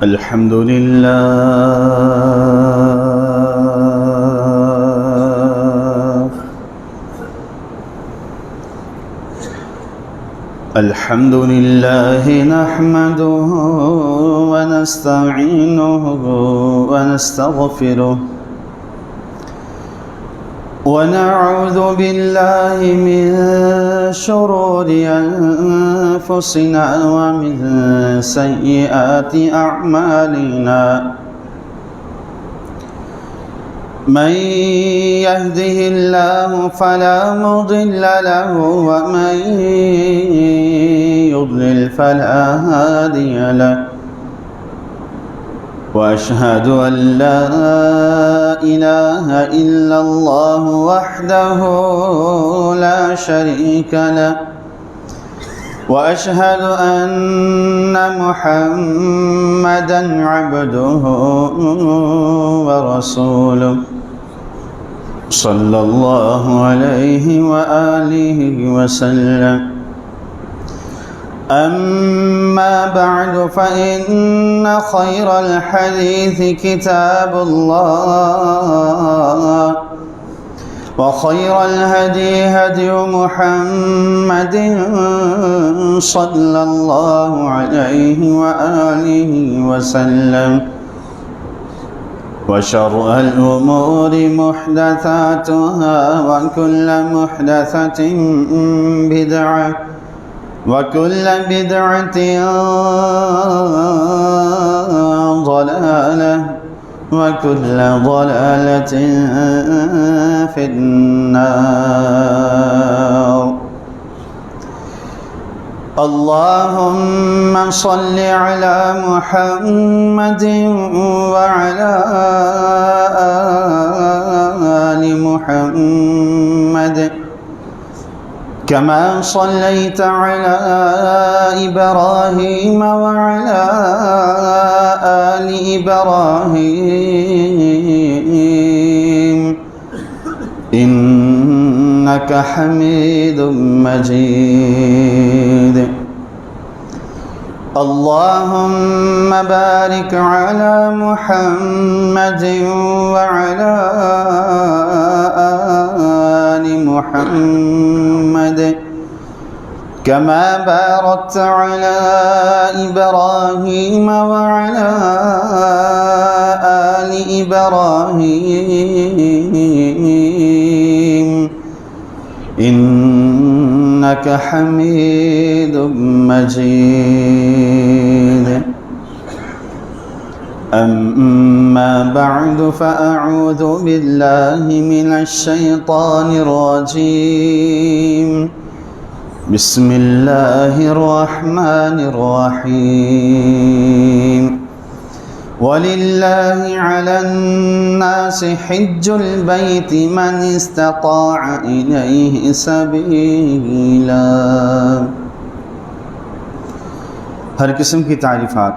الحمد لله الحمد لله نحمده ونستعينه ونستغفره ونعوذ بالله من شرور أنفسنا ومن سيئات أعمالنا من يهده الله فلا مضل له ومن يضلل فلا هادي له وأشهد أن لا إله إلا الله وحده لا شريك له وأشهد أن محمدًا عبده ورسوله صلى الله عليه وآله وسلم أما بعد فإن خير الحديث كتاب الله وخير الهدي هدي محمد صلى الله عليه وآله وسلم وشر الأمور محدثاتها وكل محدثة بدعة وكل بدعة ضلالة وكل ضلالة في النار. اللهم صل على محمد وعلى آل محمد كما صليت على إبراهيم وعلى آل إبراهيم إنك حميد مجيد. اللهم بارك على محمد وعلى آل محمد كما باركت على إبراهيم وعلى آل إبراهيم إنك حميد مجيد. أما بعد فأعوذ بالله من الشيطان الرجيم. بسم الله الرحمن الرحيم. ولله على الناس حج البيت من استطاع إليه سبيلا. ہر قسم کی تعریفات،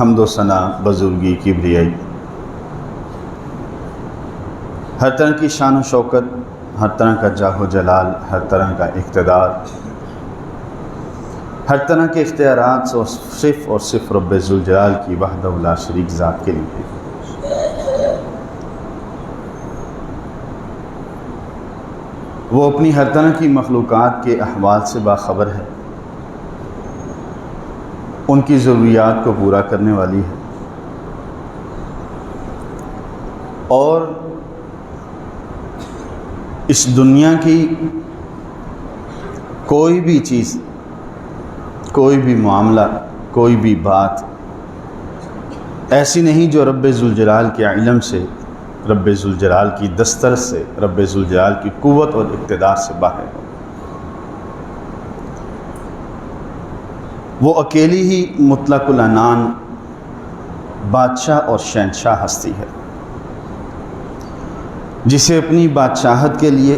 حمد و ثنا، بزرگی، کبریائی، ہر طرح کی شان و شوکت، ہر طرح کا جاہ و جلال، ہر طرح کا اقتدار، ہر طرح کے اختیارات صرف اور صرف رب ذوالجلال کی وحدہ لا شریک ذات کے لیے. وہ اپنی ہر طرح کی مخلوقات کے احوال سے باخبر ہے، ان کی ضروریات کو پورا کرنے والی ہے، اور اس دنیا کی کوئی بھی چیز، کوئی بھی معاملہ، کوئی بھی بات ایسی نہیں جو رب ذوالجلال کے علم سے، رب ذوالجلال کی دسترس سے، رب ذوالجلال کی قوت اور اقتدار سے باہر ہو. وہ اکیلی ہی مطلق العنان بادشاہ اور شہنشاہ ہستی ہے، جسے اپنی بادشاہت کے لیے،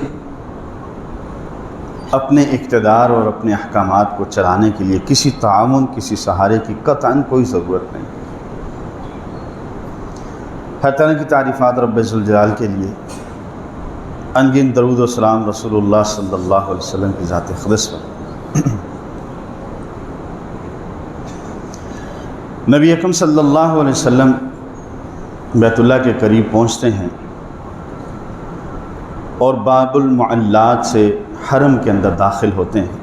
اپنے اقتدار اور اپنے احکامات کو چلانے کے لیے کسی تعاون، کسی سہارے کی قطعاً کوئی ضرورت نہیں. ہر طرح کی تعریفات رب ذوالجلال کے لیے. انگن درود و سلام رسول اللہ صلی اللہ علیہ وسلم کی ذات اقدس پر. نبی اکرم صلی اللہ علیہ وسلم بیت اللہ کے قریب پہنچتے ہیں اور باب المعلات سے حرم کے اندر داخل ہوتے ہیں.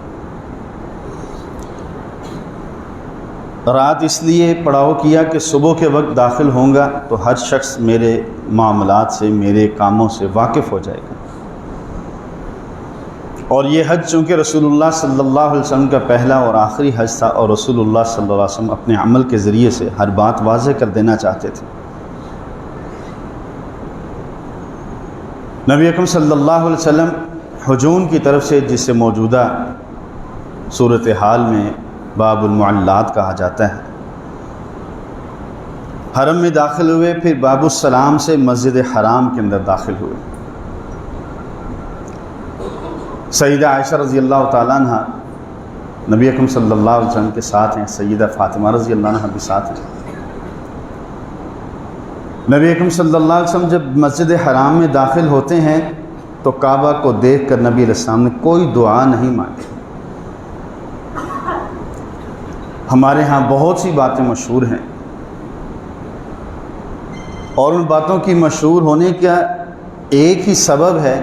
رات اس لیے پڑاؤ کیا کہ صبح کے وقت داخل ہوں گا تو ہر شخص میرے معاملات سے، میرے کاموں سے واقف ہو جائے گا. اور یہ حج چونکہ رسول اللہ صلی اللہ علیہ وسلم کا پہلا اور آخری حج تھا، اور رسول اللہ صلی اللہ علیہ وسلم اپنے عمل کے ذریعے سے ہر بات واضح کر دینا چاہتے تھے. نبی اکرم صلی اللہ علیہ وسلم حجون کی طرف سے، جسے موجودہ صورتحال میں باب المعلات کہا جاتا ہے، حرم میں داخل ہوئے. پھر باب السلام سے مسجد حرام کے اندر داخل ہوئے. سیدہ عائشہ رضی اللہ تعالیٰ عنہ نبی اکرم صلی اللہ علیہ وسلم کے ساتھ ہیں، سیدہ فاطمہ رضی اللہ عنہ بھی ساتھ ہیں. نبی اکرم صلی اللہ علیہ وسلم جب مسجد حرام میں داخل ہوتے ہیں تو کعبہ کو دیکھ کر نبی علیہ السلام نے کوئی دعا نہیں مانگی. ہمارے ہاں بہت سی باتیں مشہور ہیں، اور ان باتوں کی مشہور ہونے کا ایک ہی سبب ہے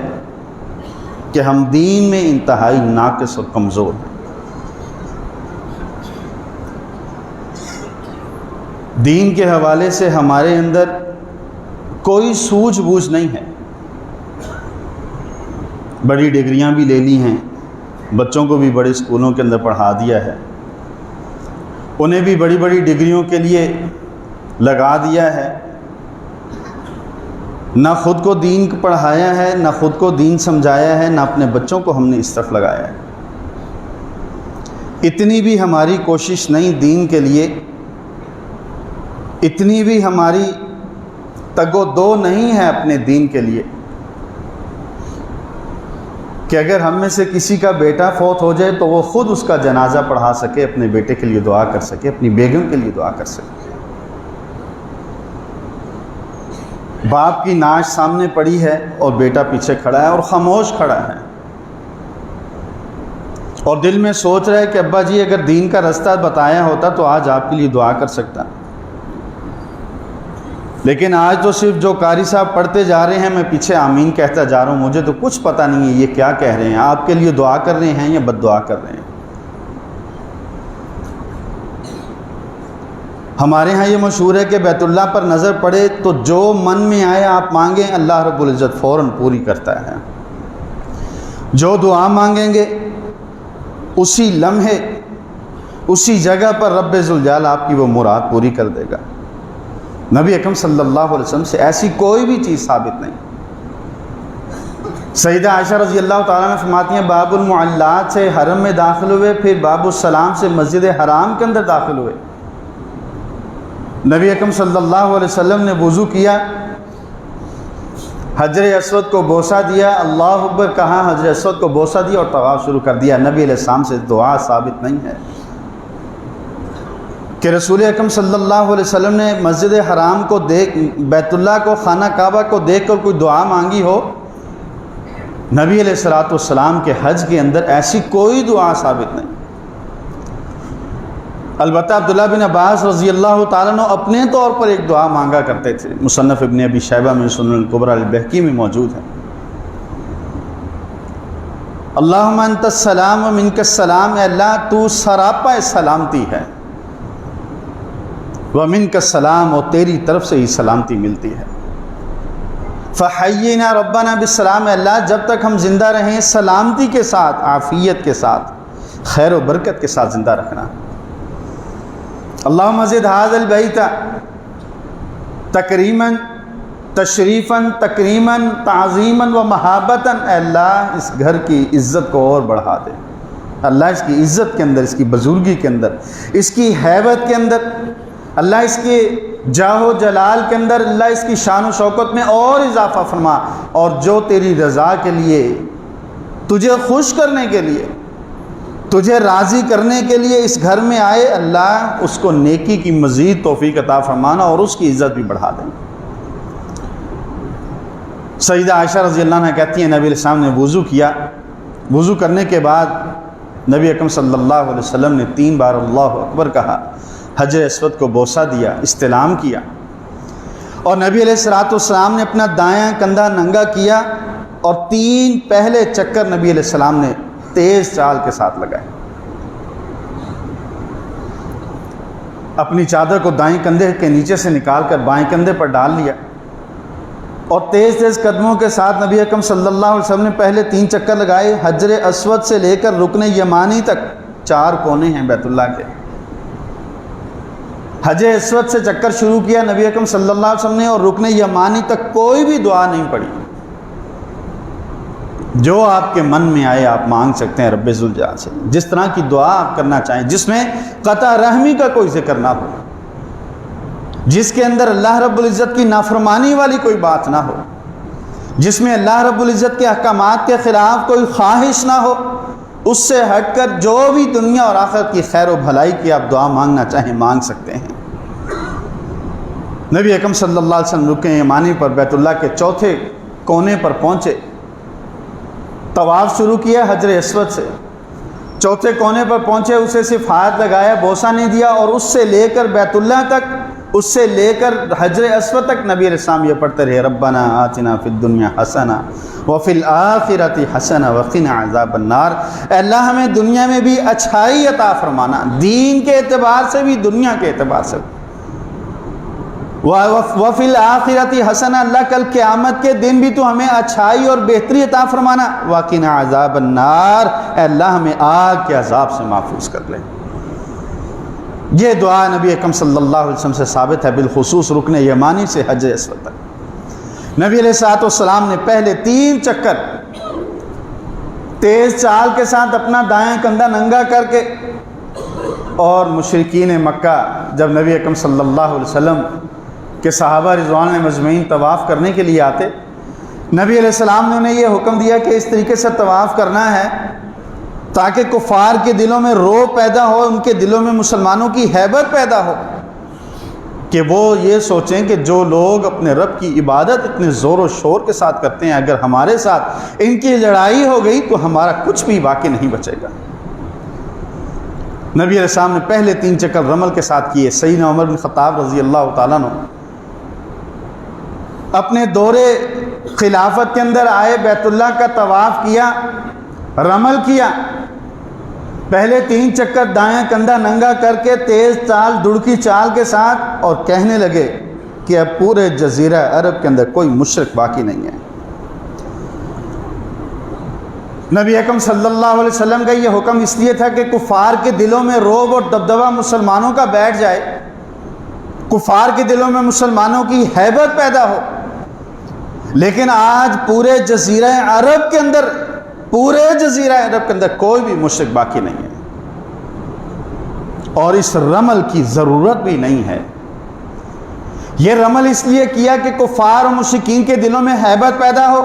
کہ ہم دین میں انتہائی ناقص اور کمزور ہیں. دین کے حوالے سے ہمارے اندر کوئی سوجھ بوجھ نہیں ہے. بڑی ڈگریاں بھی لے لی ہیں، بچوں کو بھی بڑے اسکولوں کے اندر پڑھا دیا ہے، انہیں بھی بڑی بڑی ڈگریوں کے لیے لگا دیا ہے. نہ خود کو دین پڑھایا ہے، نہ خود کو دین سمجھایا ہے، نہ اپنے بچوں کو ہم نے اس طرف لگایا ہے. اتنی بھی ہماری کوشش نہیں دین کے لیے، اتنی بھی ہماری تگ و دو نہیں ہے اپنے دین کے لیے کہ اگر ہم میں سے کسی کا بیٹا فوت ہو جائے تو وہ خود اس کا جنازہ پڑھا سکے، اپنے بیٹے کے لیے دعا کر سکے، اپنی بیگم کے لیے دعا کر سکے۔ باپ کی نعش سامنے پڑی ہے اور بیٹا پیچھے کھڑا ہے اور خاموش کھڑا ہے، اور دل میں سوچ رہا ہے کہ ابا جی اگر دین کا رستہ بتایا ہوتا تو آج آپ کے لیے دعا کر سکتا، لیکن آج تو صرف جو قاری صاحب پڑھتے جا رہے ہیں میں پیچھے آمین کہتا جا رہا ہوں، مجھے تو کچھ پتہ نہیں ہے یہ کیا کہہ رہے ہیں، آپ کے لیے دعا کر رہے ہیں یا بد دعا کر رہے ہیں۔ ہمارے ہاں یہ مشہور ہے کہ بیت اللہ پر نظر پڑے تو جو من میں آئے آپ مانگیں، اللہ رب العزت فوراً پوری کرتا ہے۔ جو دعا مانگیں گے اسی لمحے اسی جگہ پر رب ذوالجلال آپ کی وہ مراد پوری کر دے گا۔ نبی اکرم صلی اللہ علیہ وسلم سے ایسی کوئی بھی چیز ثابت نہیں۔ سیدہ عائشہ رضی اللہ تعالیٰ عنہ فرماتی ہیں باب المعلات سے حرم میں داخل ہوئے، پھر باب السلام سے مسجد حرام کے اندر داخل ہوئے۔ نبی اکرم صلی اللہ علیہ وسلم نے وضو کیا، حجر اسود کو بوسہ دیا، اللہ اکبر کہا، حجر اسود کو بوسہ دیا اور طواف شروع کر دیا۔ نبی علیہ السلام سے دعا ثابت نہیں ہے کہ رسول اکرم صلی اللہ علیہ وسلم نے مسجد حرام کو دیکھ، بیت اللہ کو، خانہ کعبہ کو دیکھ کر کوئی دعا مانگی ہو۔ نبی علیہ السلام کے حج کے اندر ایسی کوئی دعا ثابت نہیں۔ البتہ عبداللہ بن عباس رضی اللہ تعالیٰ عنہ اپنے طور پر ایک دعا مانگا کرتے تھے، مصنف ابن ابی شیبہ میں، سنن الکبریٰ البیہقی میں موجود ہے۔ اللہم انت السلام و منک السلام، اے اللہ تو سراپا سلامتی ہے، ومنک السلام، اور تیری طرف سے ہی سلامتی ملتی ہے۔ فحینا ربنا بالسلام، اے اللہ جب تک ہم زندہ رہیں سلامتی کے ساتھ، عافیت کے ساتھ، خیر و برکت کے ساتھ زندہ رکھنا۔ اللہم زد ھذا البیت تکریما تشریفا تکریما تعظیما و محابتا، اے اللہ اس گھر کی عزت کو اور بڑھا دے۔ اللہ اس کی عزت کے اندر، اس کی بزرگی کے اندر، اس کی ہیبت کے اندر، اللہ اس کے جاہ و جلال کے اندر، اللہ اس کی شان و شوکت میں اور اضافہ فرما، اور جو تیری رضا کے لیے، تجھے خوش کرنے کے لیے، تجھے راضی کرنے کے لیے اس گھر میں آئے، اللہ اس کو نیکی کی مزید توفیق عطا فرمانا اور اس کی عزت بھی بڑھا دیں۔ سیدہ عائشہ رضی اللہ عنہ کہتی ہیں نبی علیہ السلام نے وضو کیا، وضو کرنے کے بعد نبی اکرم صلی اللہ علیہ وسلم نے 3 بار اللہ اکبر کہا، حجر اسود کو بوسہ دیا، استلام کیا، اور نبی علیہ السلام نے اپنا دایاں کندھا ننگا کیا اور 3 پہلے چکر نبی علیہ السلام نے تیز چال کے ساتھ لگائے۔ اپنی چادر کو دائیں کندھے کے نیچے سے نکال کر بائیں کندھے پر ڈال لیا، اور تیز تیز قدموں کے ساتھ نبی اکرم صلی اللہ علیہ وسلم نے پہلے 3 چکر لگائے۔ حجر اسود سے لے کر رکن یمانی تک 4 کونے ہیں بیت اللہ کے، حجر اسود سے چکر شروع کیا نبی اکرم صلی اللہ علیہ وسلم نے، اور رکن یمانی تک کوئی بھی دعا نہیں پڑھی۔ جو آپ کے من میں آئے آپ مانگ سکتے ہیں رب ذوالجلال سے، جس طرح کی دعا آپ کرنا چاہیں، جس میں قطع رحمی کا کوئی ذکر نہ ہو، جس کے اندر اللہ رب العزت کی نافرمانی والی کوئی بات نہ ہو، جس میں اللہ رب العزت کے احکامات کے خلاف کوئی خواہش نہ ہو، اس سے ہٹ کر جو بھی دنیا اور آخرت کی خیر و بھلائی کی آپ دعا مانگنا چاہیں مانگ سکتے ہیں۔ نبی اکرم صلی اللہ علیہ وسلم رکن یمانی پر بیت اللہ کے چوتھے کونے پر پہنچے، طواف شروع کیا حجر اسود سے، چوتھے کونے پر پہنچے، اسے صرف ہاتھ لگایا، بوسہ نہیں دیا، اور اس سے لے کر بیت اللہ تک، اس سے لے کر حجر اسود تک نبی علیہ السلام یہ پڑھتے رہے، ربنا آتنا فی الدنیا حسنہ وفی الآخرۃ حسنہ وقنا عذاب النار، اے اللہ ہمیں دنیا میں بھی اچھائی عطا فرمانا، دین کے اعتبار سے بھی، دنیا کے اعتبار سے بھی، وفی الآخرۃ حسنہ، اللہ کل قیامت کے دن بھی تو ہمیں اچھائی اور بہتری عطا فرمانا، وقنا عذاب النار، اے اللہ ہمیں آگ کے عذاب سے محفوظ کر لے۔ یہ دعا نبی اکرم صلی اللہ علیہ وسلم سے ثابت ہے، بالخصوص رکن یمانی سے حجر اسود تک۔ نبی علیہ السلام نے پہلے 3 چکر تیز چال کے ساتھ اپنا دائیں کندھا ننگا کر کے، اور مشرکین مکہ جب نبی اکرم صلی اللہ علیہ وسلم کہ صحابہ رضوان مجمعین طواف کرنے کے لیے آتے نبی علیہ السلام نے انہیں یہ حکم دیا کہ اس طریقے سے طواف کرنا ہے تاکہ کفار کے دلوں میں رعب پیدا ہو، ان کے دلوں میں مسلمانوں کی ہیبت پیدا ہو، کہ وہ یہ سوچیں کہ جو لوگ اپنے رب کی عبادت اتنے زور و شور کے ساتھ کرتے ہیں، اگر ہمارے ساتھ ان کی لڑائی ہو گئی تو ہمارا کچھ بھی باقی نہیں بچے گا۔ نبی علیہ السلام نے پہلے 3 چکر رمل کے ساتھ کیے۔ سیدنا عمر بن خطاب رضی اللہ تعالیٰ عنہ اپنے دور خلافت کے اندر آئے، بیت اللہ کا طواف کیا، رمل کیا، پہلے 3 چکر دایاں کندھا ننگا کر کے تیز چال، دڑکی چال کے ساتھ، اور کہنے لگے کہ اب پورے جزیرہ عرب کے اندر کوئی مشرک باقی نہیں ہے۔ نبی اکرم صلی اللہ علیہ وسلم کا یہ حکم اس لیے تھا کہ کفار کے دلوں میں رعب اور دبدبہ مسلمانوں کا بیٹھ جائے، کفار کے دلوں میں مسلمانوں کی ہیبت پیدا ہو۔ لیکن آج پورے جزیرہ عرب کے اندر، پورے جزیرہ عرب کے اندر کوئی بھی مشرک باقی نہیں ہے، اور اس رمل کی ضرورت بھی نہیں ہے۔ یہ رمل اس لیے کیا کہ کفار اور مشرکین کے دلوں میں ہیبت پیدا ہو،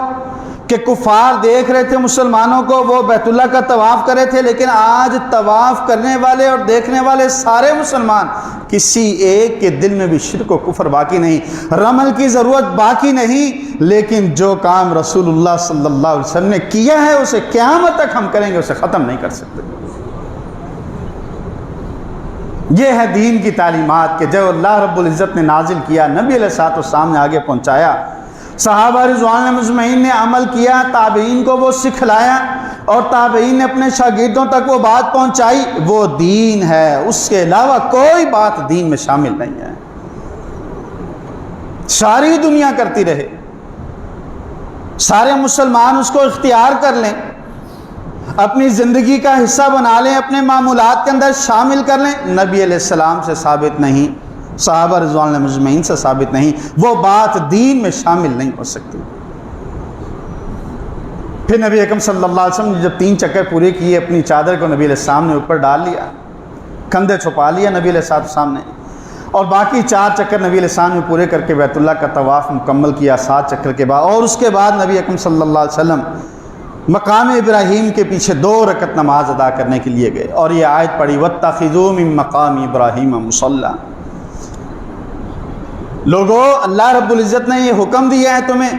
کہ کفار دیکھ رہے تھے مسلمانوں کو، وہ بیت اللہ کا طواف کر رہے تھے، لیکن آج طواف کرنے والے اور دیکھنے والے سارے مسلمان، کسی ایک کے دل میں بھی شرک و کفر باقی نہیں، رمل کی ضرورت باقی نہیں۔ لیکن جو کام رسول اللہ صلی اللہ علیہ وسلم نے کیا ہے اسے قیامت تک ہم کریں گے، اسے ختم نہیں کر سکتے۔ یہ ہے دین کی تعلیمات کہ جو اللہ رب العزت نے نازل کیا، نبی علیہ الصلوۃ والسلام نے آگے پہنچایا، صحابہ رضوان مجمعین نے عمل کیا، تابعین کو وہ سکھلایا، اور تابعین نے اپنے شاگردوں تک وہ بات پہنچائی۔ وہ دین ہے، اس کے علاوہ کوئی بات دین میں شامل نہیں ہے۔ ساری دنیا کرتی رہے، سارے مسلمان اس کو اختیار کر لیں، اپنی زندگی کا حصہ بنا لیں، اپنے معمولات کے اندر شامل کر لیں، نبی علیہ السلام سے ثابت نہیں، صحابہ رضوان اللہ مجمعین سے ثابت نہیں، وہ بات دین میں شامل نہیں ہو سکتی۔ پھر نبی اکرم صلی اللہ علیہ وسلم نے جب 3 چکر پورے کیے، اپنی چادر کو نبی علیہ السلام نے اوپر ڈال لیا، کندھے چھپا لیا نبی علیہ السلام نے، اور باقی 4 چکر نبی علیہ السلام نے پورے کر کے بیت اللہ کا طواف مکمل کیا 7 چکر کے بعد، اور اس کے بعد نبی اکرم صلی اللہ علیہ وسلم مقام ابراہیم کے پیچھے 2 رکعت نماز ادا کرنے کے لیے گئے، اور یہ آیت پڑھی وَاتَّخِذُوا مِن مَقَامِ إِبْرَاهِيمَ مُصَلًّى۔ لوگو، اللہ رب العزت نے یہ حکم دیا ہے تمہیں،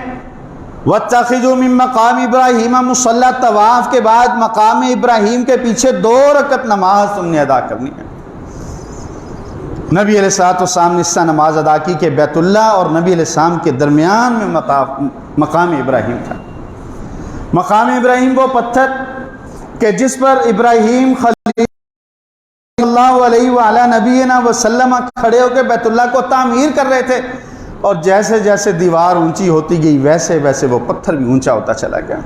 وَاتَّخِذُوا مِن مَقَامِ إِبْرَاهِيمَ مُصَلًّى، طواف کے بعد مقام ابراہیم کے پیچھے 2 رکعت نماز تم نے ادا کرنی ہے۔ نبی علیہ الصلوۃ والسلام نے اس طرح نماز ادا کی کہ بیت اللہ اور نبی علیہ السلام کے درمیان میں مقام ابراہیم تھا۔ مقام ابراہیم وہ پتھر کہ جس پر ابراہیم خلیل اللہ علیہ وآلہ نبینا وسلم کھڑے ہو کے بیت اللہ کو تعمیر کر رہے تھے، اور جیسے جیسے دیوار اونچی ہوتی گئی ویسے ویسے وہ پتھر بھی اونچا ہوتا چلا گیا۔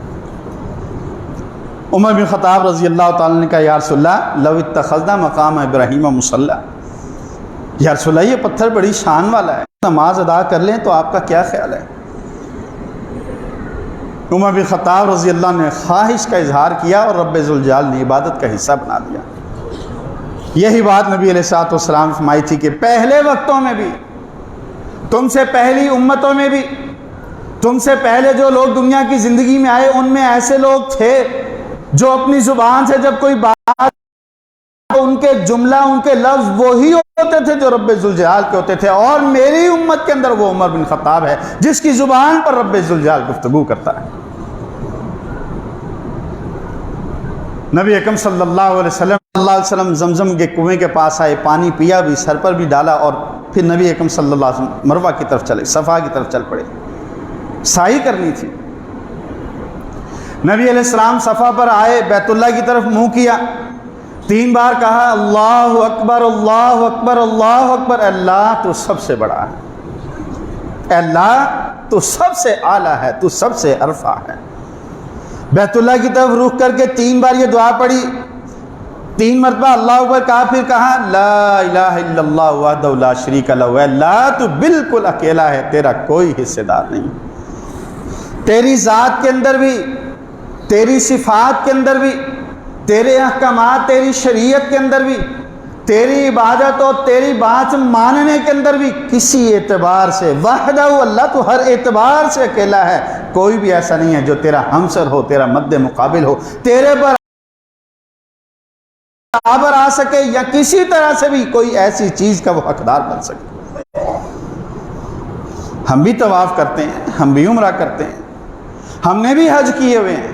عمر بن خطاب رضی اللہ تعالیٰ نے کہا یا رسول اللہ لو اتخذنا مقام ابراہیم مصلی، یا رسول اللہ یہ پتھر بڑی شان والا ہے، نماز ادا کر لیں تو آپ کا کیا خیال ہے؟ عمر بن خطاب رضی اللہ عنہ نے خواہش کا اظہار کیا، اور رب ذوالجلال نے عبادت کا حصہ بنا دیا۔ یہی بات نبی علیہ الصلوۃ والسلام فرمائی تھی کہ پہلے وقتوں میں بھی، تم سے پہلی امتوں میں بھی، تم سے پہلے جو لوگ دنیا کی زندگی میں آئے، ان میں ایسے لوگ تھے جو اپنی زبان سے جب کوئی بات، ان کے جملہ، ان کے لفظ وہی ہوتے تھے جو رب ذوالجلال کے ہوتے تھے، اور میری امت کے اندر وہ عمر بن خطاب ہے جس کی زبان پر رب ذوالجلال گفتگو کرتا ہے۔ نبی اکرم صلی اللہ علیہ وسلم زمزم کے کنویں کے پاس آئے، پانی پیا بھی، سر پر بھی ڈالا، اور پھر نبی اکرم صلی اللہ علیہ وسلم مروہ کی طرف چلے، صفا کی طرف چل پڑے، سعی کرنی تھی۔ نبی علیہ السلام صفا پر آئے، بیت اللہ کی طرف منہ کیا، 3 بار کہا اللہ اکبر اللہ اکبر اللہ اکبر، اللہ تو سب سے بڑا ہے، اللہ تو سب سے اعلیٰ ہے، تو سب سے ارفع ہے۔ بیت اللہ کی طرف رخ کر کے 3 بار یہ دعا پڑھی، 3 مرتبہ اللہ اکبر کہا، پھر کہا لا الہ الا اللہ وحدہ لا شریک لہ، اللہ تو بالکل اکیلا ہے، تیرا کوئی حصے دار نہیں، تیری ذات کے اندر بھی، تیری صفات کے اندر بھی، تیرے احکامات، تیری شریعت کے اندر بھی، تیری عبادت اور تیری بات ماننے کے اندر بھی کسی اعتبار سے وحدہ اللہ تو ہر اعتبار سے اکیلا ہے، کوئی بھی ایسا نہیں ہے جو تیرا ہمسر ہو، تیرا مد مقابل ہو، تیرے برابر آ سکے یا کسی طرح سے بھی کوئی ایسی چیز کا وہ حقدار بن سکے۔ ہم بھی طواف کرتے ہیں، ہم بھی عمرہ کرتے ہیں، ہم نے بھی حج کیے ہوئے ہیں،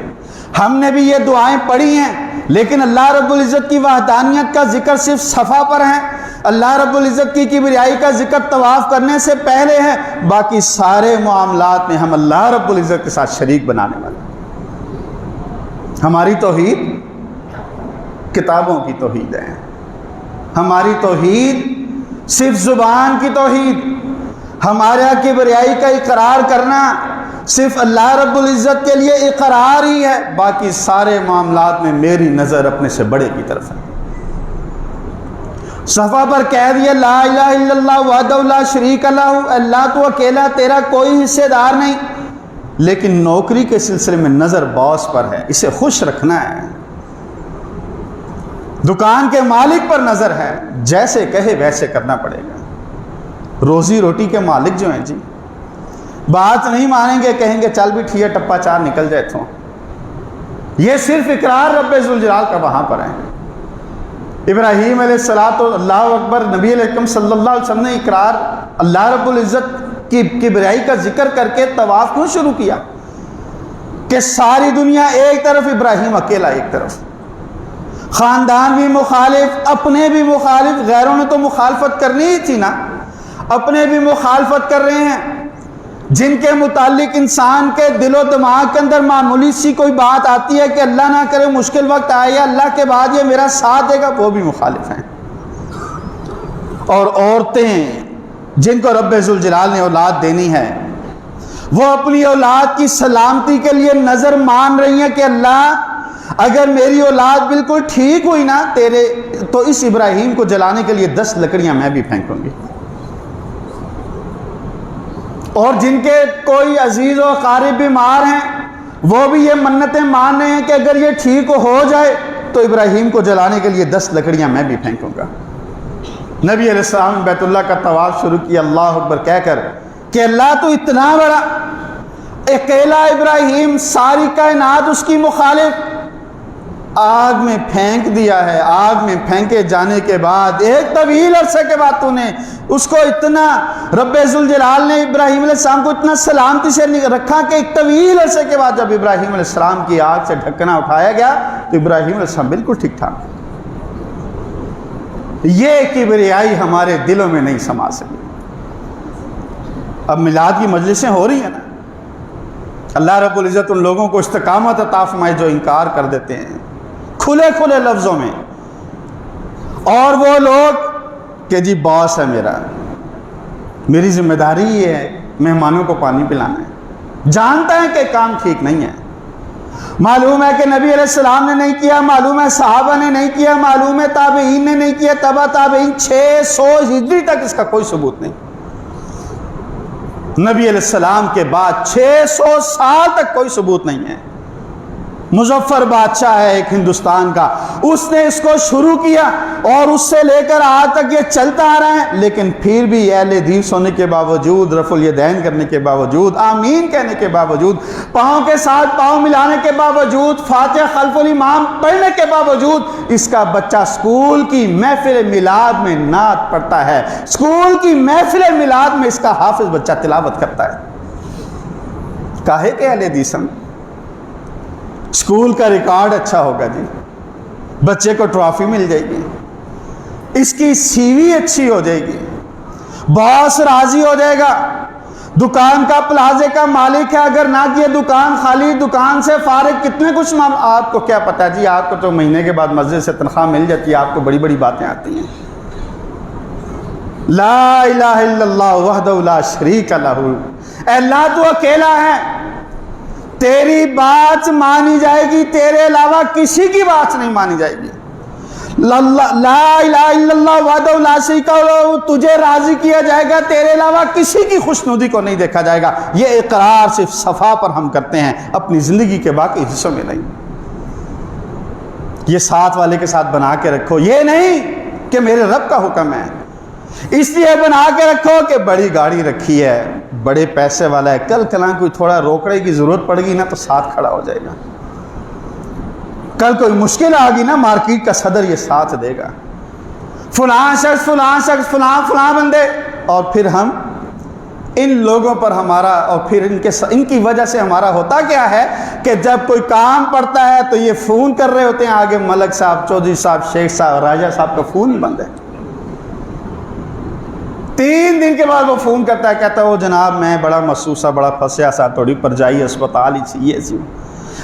ہم نے بھی یہ دعائیں پڑھی ہیں، لیکن اللہ رب العزت کی وحدانیت کا ذکر صرف صفا پر ہے، اللہ رب العزت کی کبریائی کا ذکر طواف کرنے سے پہلے ہے، باقی سارے معاملات میں ہم اللہ رب العزت کے ساتھ شریک بنانے والے ہیں۔ ہماری توحید کتابوں کی توحید ہے، ہماری توحید صرف زبان کی توحید، ہمارا کبریائی کا اقرار کرنا صرف اللہ رب العزت کے لیے اقرار ہی ہے، باقی سارے معاملات میں میری نظر اپنے سے بڑے کی طرف ہے۔ صفحہ پر کہہ دیا لا الہ الا اللہ وحدہ لا شریک لہ، اللہ تو اکیلا، تیرا کوئی حصے دار نہیں، لیکن نوکری کے سلسلے میں نظر باس پر ہے، اسے خوش رکھنا ہے، دکان کے مالک پر نظر ہے، جیسے کہے ویسے کرنا پڑے گا۔ روزی روٹی کے مالک جو ہیں جی، بات نہیں مانیں گے، کہیں گے چل بھی ٹھیک ہے ٹپا چار نکل جائے تو، یہ صرف اقرار رب ذوالجلال کا وہاں پر ہے۔ ابراہیم علیہ الصلوۃ اللہ اکبر، نبی علیہ السلام صلی اللہ علیہ وسلم نے اقرار اللہ رب العزت کی کبریائی کا ذکر کر کے طواف کیوں شروع کیا کہ ساری دنیا ایک طرف، ابراہیم اکیلا ایک طرف، خاندان بھی مخالف، اپنے بھی مخالف، غیروں نے تو مخالفت کرنی ہی تھی نا، اپنے بھی مخالفت کر رہے ہیں، جن کے متعلق انسان کے دل و دماغ کے اندر معمولی سی کوئی بات آتی ہے کہ اللہ نہ کرے مشکل وقت آئے یا اللہ کے بعد یہ میرا ساتھ دے گا، وہ بھی مخالف ہیں۔ اور عورتیں جن کو رب ذوالجلال نے اولاد دینی ہے، وہ اپنی اولاد کی سلامتی کے لیے نظر مان رہی ہیں کہ اللہ اگر میری اولاد بالکل ٹھیک ہوئی نا تیرے، تو اس ابراہیم کو جلانے کے لیے 10 لکڑیاں میں بھی پھینکوں گی۔ اور جن کے کوئی عزیز و اقارب بیمار ہیں، وہ بھی یہ منتیں مان رہے ہیں کہ اگر یہ ٹھیک ہو جائے تو ابراہیم کو جلانے کے لیے 10 لکڑیاں میں بھی پھینکوں گا۔ نبی علیہ السلام بیت اللہ کا طواف شروع کیا اللہ اکبر کہہ کر کہ اللہ تو اتنا بڑا، اکیلا ابراہیم، ساری کائنات اس کی مخالف، آگ میں پھینک دیا ہے۔ آگ میں پھینکے جانے کے بعد ایک طویل عرصے کے بعد تو نے اس کو اتنا، رب ذوالجلال نے ابراہیم علیہ السلام کو اتنا سلامتی سے رکھا کہ ایک طویل عرصے کے بعد جب ابراہیم علیہ السلام کی آگ سے ڈھکنا اٹھایا گیا تو ابراہیم علیہ السلام بالکل ٹھیک ٹھاک۔ یہ کبریائی ہمارے دلوں میں نہیں سما سکی۔ اب میلاد کی مجلسیں ہو رہی ہیں نا، اللہ رب العزت ان لوگوں کو استقامت عطا فرمائے جو انکار کر دیتے ہیں کھلے کھلے لفظوں میں، اور وہ لوگ کہ جی باس ہے میرا، میری ذمہ داری یہ ہے مہمانوں کو پانی پلانا ہے، جانتا ہے کہ کام ٹھیک نہیں ہے، معلوم ہے کہ نبی علیہ السلام نے نہیں کیا، معلوم ہے صحابہ نے نہیں کیا، معلوم ہے تابعین نے نہیں کیا، تبع تابعین 600 ہجری تک اس کا کوئی ثبوت نہیں، نبی علیہ السلام کے بعد 600 سال تک کوئی ثبوت نہیں ہے۔ مظفر بادشاہ ہے ایک ہندوستان کا، اس نے اس کو شروع کیا اور اس سے لے کر آج تک یہ چلتا آ رہا ہے، لیکن پھر بھی اہل حدیث ہونے کے باوجود، رفع الیدین کرنے کے باوجود، آمین کہنے کے باوجود، پاؤں کے ساتھ پاؤں ملانے کے باوجود، فاتحہ خلف الامام پڑھنے کے باوجود، اس کا بچہ اسکول کی محفل میلاد میں نعت پڑھتا ہے، اسکول کی محفل میلاد میں اس کا حافظ بچہ تلاوت کرتا ہے۔ کاہے کہ اہل حدیث ہم، اسکول کا ریکارڈ اچھا ہوگا جی، بچے کو ٹرافی مل جائے گی، اس کی سی وی اچھی ہو جائے گی، باس راضی ہو جائے گا، دکان کا پلازے کا مالک ہے، اگر نہ کیے دکان خالی، دکان سے فارغ، کتنے کچھ آپ کو کیا پتا جی، آپ کو تو مہینے کے بعد مسجد سے تنخواہ مل جاتی ہے، آپ کو بڑی بڑی باتیں آتی ہیں۔ لا الہ الا اللہ وحدہ لا شریک لہ، اللہ تو اکیلا ہے، تیری بات مانی جائے گی، تیرے علاوہ کسی کی بات نہیں مانی جائے گی۔ لا الہ الا اللہ وحدہ لا شریک لہ، تجھے راضی کیا جائے گا، تیرے علاوہ کسی کی خوشنودی کو نہیں دیکھا جائے گا۔ یہ اقرار صرف صفا پر ہم کرتے ہیں، اپنی زندگی کے باقی حصوں میں نہیں۔ یہ ساتھ والے کے ساتھ بنا کے رکھو، یہ نہیں کہ میرے رب کا حکم ہے، اس لیے بنا کے رکھو کہ بڑی گاڑی رکھی ہے، بڑے پیسے والا ہے، کل کلاں کوئی تھوڑا روکڑے کی ضرورت پڑ گئی نا تو ساتھ کھڑا ہو جائے گا، کل کوئی مشکل آ گئی نا مارکیٹ کا صدر یہ ساتھ دے گا، فلاں شخص فلاں شخص فلاں فلاں بندے، اور پھر ہم ان لوگوں پر ہمارا، اور پھر ان کی وجہ سے ہمارا ہوتا کیا ہے کہ جب کوئی کام پڑتا ہے تو یہ فون کر رہے ہوتے ہیں، آگے ملک صاحب، چودھری صاحب، شیخ صاحب، راجہ صاحب کا فون ہی بند ہے، 3 دن کے بعد وہ فون کرتا ہے، کہتا ہے وہ جناب میں بڑا محسوسہ، بڑا پھنسیا سا، تھوڑی پر جائیے اسپتال ہی چاہیے سی۔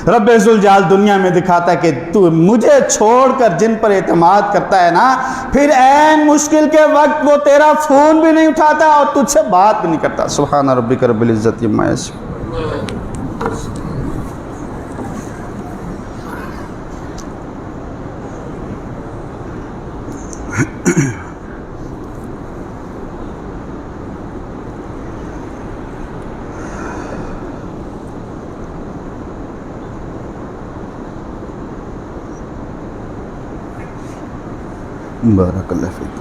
رب ذوالجلال دنیا میں دکھاتا ہے کہ تو مجھے چھوڑ کر جن پر اعتماد کرتا ہے نا، پھر عین مشکل کے وقت وہ تیرا فون بھی نہیں اٹھاتا اور تجھ سے بات بھی نہیں کرتا۔ سبحان ربک رب العزت عما یصفون۔ بارک اللہ فیک۔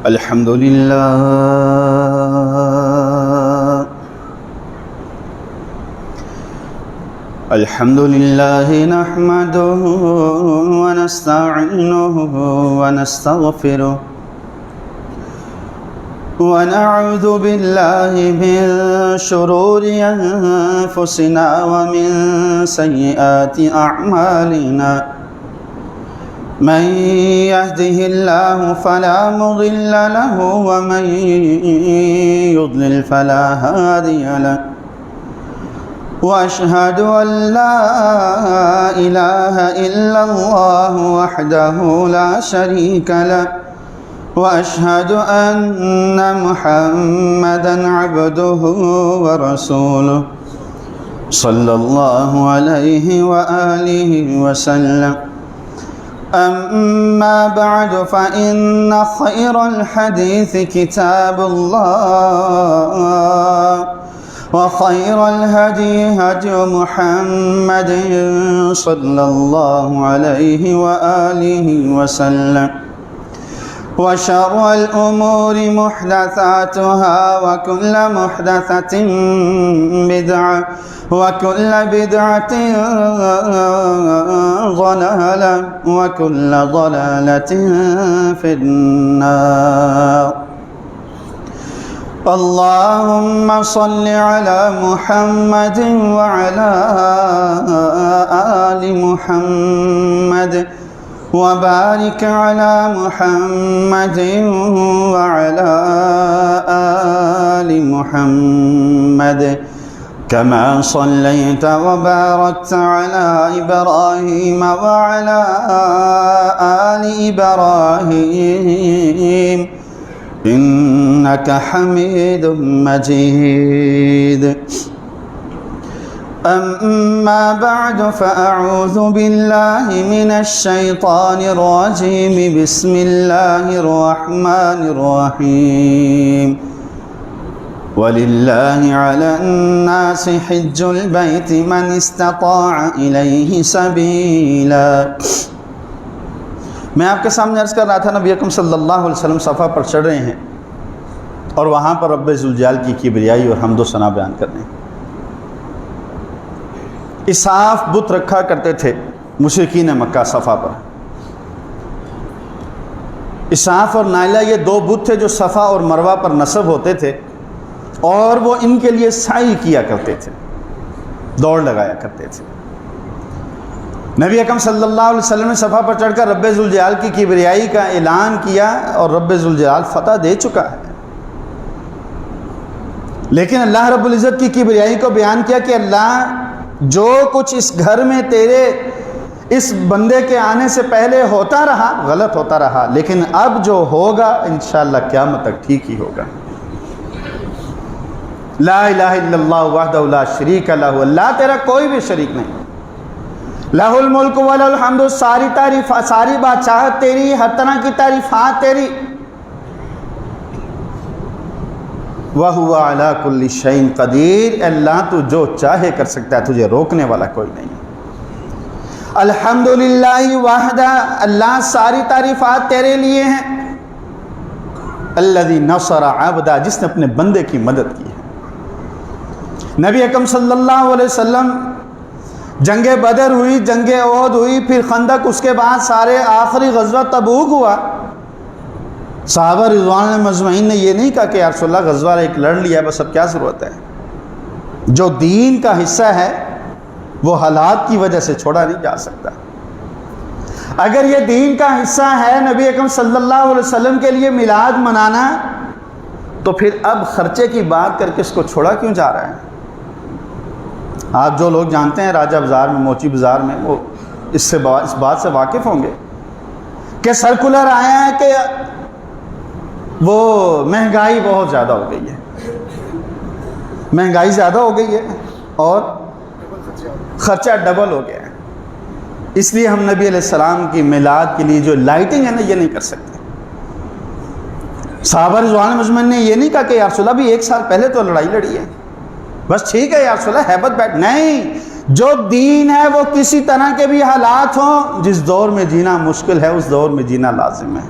الحمدللہ الحمدللہ نحمدہ ونستعینہ ونستغفرہ ونعوذ باللہ من شرور انفسنا ومن سیئات اعمالنا من يهده الله فلا مضل له ومن يضلل فلا هادي له واشهد ان لا اله الا الله وحده لا شريك له واشهد ان محمدا عبده ورسوله صلى الله عليه واله وسلم۔ اما بعد فان خير الحديث كتاب الله وخير الهدي هدي محمد صلى الله عليه واله وسلم وشر الأمور محدثاتها وكل محدثة بدعة وكل بدعة ضلالة وكل ضلالة في النار۔ اللهم صل على محمد وعلى آل محمد وبارك على محمد وعلى آل محمد كما صليت وباركت على إبراهيم وعلى آل إبراهيم إنك حميد مجيد۔ أما بعد فأعوذ بالله من الشيطان الرجيم بسم الله الرحمن الرحيم وَلِلَّهِ عَلَى النَّاسِ حِجُّ الْبَيْتِ مَنِ اسْتَطَاعَ إِلَيْهِ سَبِيلًا۔ میں آپ کے سامنے عرض کر رہا تھا نبی اکرم صلی اللہ علیہ وسلم صفا پر چڑھ رہے ہیں اور وہاں پر رب ذوالجلال کی کبریائی اور حمد و ثنا بیان کر رہے ہیں۔ اساف بت رکھا کرتے تھے مشرکین مکہ صفا پر۔ اساف اور نائلہ یہ 2 بت تھے جو صفا اور مروہ پر نصب ہوتے تھے اور وہ ان کے لیے سعی کیا کرتے تھے، دوڑ لگایا کرتے تھے۔ نبی اکرم صلی اللہ علیہ وسلم نے صفا پر چڑھ کر رب ذوالجلال کی کبریائی کا اعلان کیا اور رب ذوالجلال فتح دے چکا ہے، لیکن اللہ رب العزت کی کبریائی کو بیان کیا کہ اللہ جو کچھ اس گھر میں تیرے اس بندے کے آنے سے پہلے ہوتا رہا غلط ہوتا رہا، لیکن اب جو ہوگا انشاءاللہ قیامت تک ٹھیک ہی ہوگا۔ لا الہ الا اللہ وحدہ لا شریک لہ، اللہ تیرا کوئی بھی شریک نہیں، لہ الملک ولہ الحمد، ساری تعریف، ساری بادشاہت تیری، ہر طرح کی تعریفات تیری۔ وَهُوَ عَلَى كُلِّ شَيْءٍ قَدِيرٌ، اللہ تو جو چاہے کر سکتا ہے، تجھے روکنے والا کوئی نہیں۔ الحمدللہ وحدہ، اللہ ساری تعریفات تیرے لیے ہیں۔ الذی نصر عبدہ، جس نے اپنے بندے کی مدد کی ہے۔ نبی اکرم صلی اللہ علیہ وسلم جنگ بدر ہوئی، جنگ احد ہوئی، پھر خندق، اس کے بعد سارے آخری غزوہ تبوک ہوا۔ صحابہ رضوان مجمعین نے یہ نہیں کہا کہ یا رسول اللہ غزوہ ایک لڑ لیا ہے بس اب کیا ضرورت ہے۔ جو دین کا حصہ ہے وہ حالات کی وجہ سے چھوڑا نہیں جا سکتا۔ اگر یہ دین کا حصہ ہے نبی اکرم صلی اللہ علیہ وسلم کے لیے میلاد منانا، تو پھر اب خرچے کی بات کر کے اس کو چھوڑا کیوں جا رہا ہے؟ آپ جو لوگ جانتے ہیں راجہ بازار میں، موچی بازار میں، وہ اس بات سے واقف ہوں گے کہ سرکولر آیا ہے کہ وہ مہنگائی بہت زیادہ ہو گئی ہے، مہنگائی زیادہ ہو گئی ہے اور خرچہ ڈبل ہو گیا ہے، اس لیے ہم نبی علیہ السلام کی میلاد کے لیے جو لائٹنگ ہے نا یہ نہیں کر سکتے۔ صحابہ رضوان مجمعین نے یہ نہیں کہا کہ یا رسول اللہ بھی ایک سال پہلے تو لڑائی لڑی ہے، بس ٹھیک ہے یا رسول اللہ ہیبت بیٹھ، نہیں، جو دین ہے وہ کسی طرح کے بھی حالات ہوں، جس دور میں جینا مشکل ہے اس دور میں جینا لازم ہے،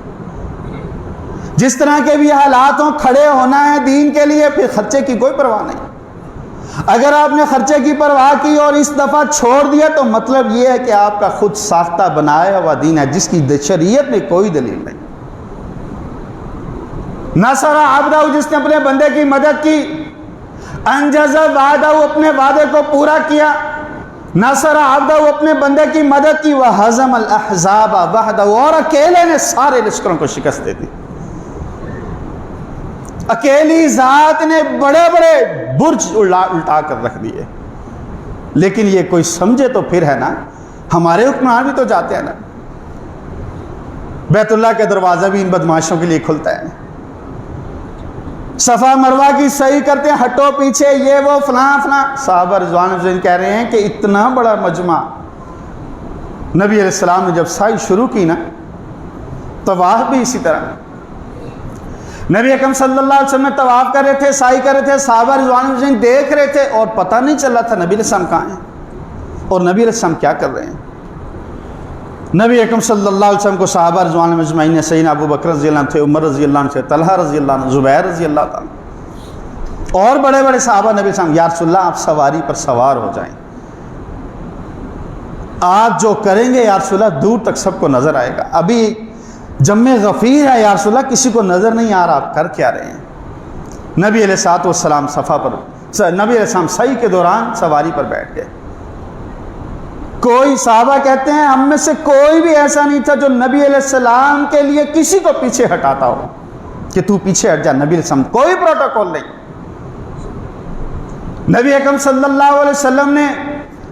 جس طرح کے بھی حالات ہوں کھڑے ہونا ہے دین کے لیے، پھر خرچے کی کوئی پرواہ نہیں۔ اگر آپ نے خرچے کی پرواہ کی اور اس دفعہ چھوڑ دیا تو مطلب یہ ہے کہ آپ کا خود ساختہ بنایا ہوا دین ہے جس کی شریعت میں کوئی دلیل نہیں۔ نصر عبدہ، جس نے اپنے بندے کی مدد کی، انجز وعدہ، اپنے وعدے کو پورا کیا، نصر عبدہ، اپنے بندے کی مدد کی، وہزم الاحزاب وحدہ، اور اکیلے نے سارے لشکروں کو شکست دے دی۔ اکیلی ذات نے بڑے بڑے برج الٹا کر رکھ دیے۔ لیکن یہ کوئی سمجھے تو پھر ہے نا، ہمارے حکمران بھی تو جاتے ہیں نا، بیت اللہ کے دروازہ بھی ان بدماشوں کے لیے کھلتا ہے، صفا مروہ کی صحیح کرتے ہیں، ہٹو پیچھے، یہ وہ فلاں فلاں۔ صحابہ رضوان مجمعین کہہ رہے ہیں کہ اتنا بڑا مجمع، نبی علیہ السلام نے جب سعی شروع کی نا، طواف بھی اسی طرح، نبی اکرم صلی اللہ علیہ وسلم طواف کر رہے تھے، سعی کر رہے تھے، صحابہ رضوان مجمعین دیکھ رہے تھے اور پتہ نہیں چل رہا تھا نبی علیہ السلام کہاں ہیں اور نبی علیہ السلام کیا کر رہے ہیں۔ نبی اکرم صلی اللہ علیہ وسلم کو صحابہ رضوان مجمعین نے، سیدنا ابو بکر رضی اللہ عنہ تھے، عمر رضی اللہ عنہ تھے، طلحہ رضی اللہ عنہ، زبیر رضی اللہ عنہ، اور بڑے بڑے صحابہ، نبی علیہ السلام، یا رسول اللہ آپ سواری پر سوار ہو جائیں، آپ جو کریں گے یا رسول اللہ دور تک سب کو نظر آئے گا، ابھی جم غفیر ہے یا رسول اللہ کسی کو نظر نہیں آ رہا، آپ کر کیا رہے ہیں۔ نبی علیہ السلام صفا پر، نبی علیہ السلام سعی کے دوران سواری پر بیٹھ گئے۔ کوئی صحابہ کہتے ہیں ہم میں سے کوئی بھی ایسا نہیں تھا جو نبی علیہ السلام کے لیے کسی کو پیچھے ہٹاتا ہو کہ تو پیچھے ہٹ جا، نبی علیہ السلام کوئی پروٹوکول نہیں۔ نبی اکرم صلی اللہ علیہ وسلم نے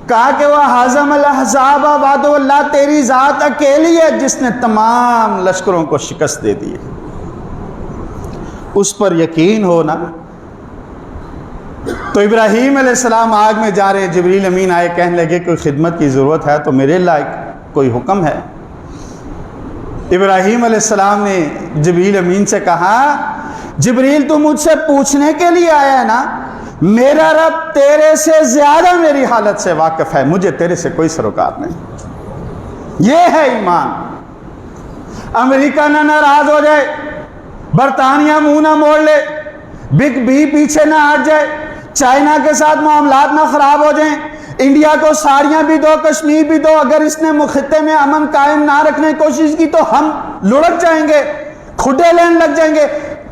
کہا کہ وہ ہزم الاحزاب وعد، اللہ تیری ذات اکیلی ہے جس نے تمام لشکروں کو شکست دے دی، اس پر یقین ہونا۔ تو ابراہیم علیہ السلام آگ میں جا رہے، جبریل امین آئے، کہنے لگے کوئی خدمت کی ضرورت ہے تو میرے لائق کوئی حکم ہے؟ ابراہیم علیہ السلام نے جبریل امین سے کہا جبریل تو مجھ سے پوچھنے کے لیے آیا ہے نا، میرا رب تیرے سے زیادہ میری حالت سے واقف ہے، مجھے تیرے سے کوئی سروکار نہیں۔ یہ ہے ایمان۔ امریکہ نہ ناراض ہو جائے، برطانیہ منہ نہ موڑ لے، بگ بی پیچھے نہ ہٹ جائے، چائنا کے ساتھ معاملات نہ خراب ہو جائیں، انڈیا کو ساڑیاں بھی دو، کشمیر بھی دو، اگر اس نے خطے میں امن قائم نہ رکھنے کی کوشش کی تو ہم لڑک جائیں گے، کھڈے لینے لگ جائیں گے،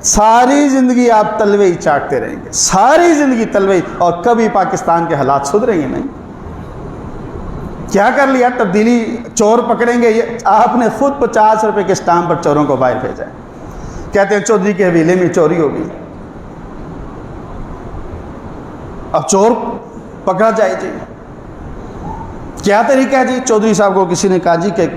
ساری زندگی آپ تلوے ہی چاٹتے رہیں گے، ساری زندگی تلوے ہی، اور کبھی پاکستان کے حالات سدھریں گے نہیں۔ کیا کر لیا؟ تبدیلی، چور پکڑیں گے، آپ نے خود 50 روپے کے اسٹامپ پر چوروں کو باہر بھیجا ہے، کہتے ہیں چودھری کے حویلے میں چوری ہوگی، اب چور پکڑا جائے جی، کیا طریقہ ہے جی؟ چودھری صاحب کو کسی نے کہا جی کہ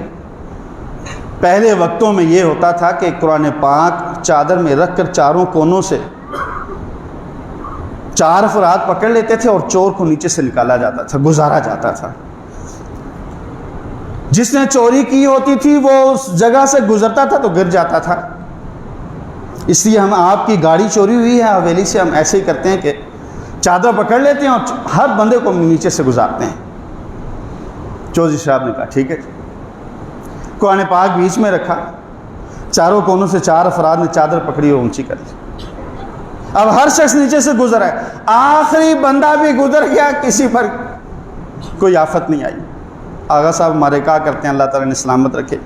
پہلے وقتوں میں یہ ہوتا تھا کہ قرآن پاک چادر میں رکھ کر چاروں کونوں سے 4 افراد پکڑ لیتے تھے اور چور کو نیچے سے نکالا جاتا تھا، گزارا جاتا تھا، جس نے چوری کی ہوتی تھی وہ اس جگہ سے گزرتا تھا تو گر جاتا تھا، اس لیے ہم آپ کی گاڑی چوری ہوئی ہے حویلی سے، ہم ایسے ہی کرتے ہیں کہ چادر پکڑ لیتے ہیں اور ہر بندے کو نیچے سے گزارتے ہیں۔ چودھری صاحب نے کہا ٹھیک ہے، قرآن پاک بیچ میں رکھا، چاروں کونوں سے 4 افراد نے چادر پکڑی اور اونچی کر لی۔ اب ہر شخص نیچے سے گزرا ہے، آخری بندہ بھی گزر گیا، کسی پر کوئی آفت نہیں آئی۔ آغا صاحب ہمارے کہا کرتے ہیں، اللہ تعالیٰ نے سلامت رکھے،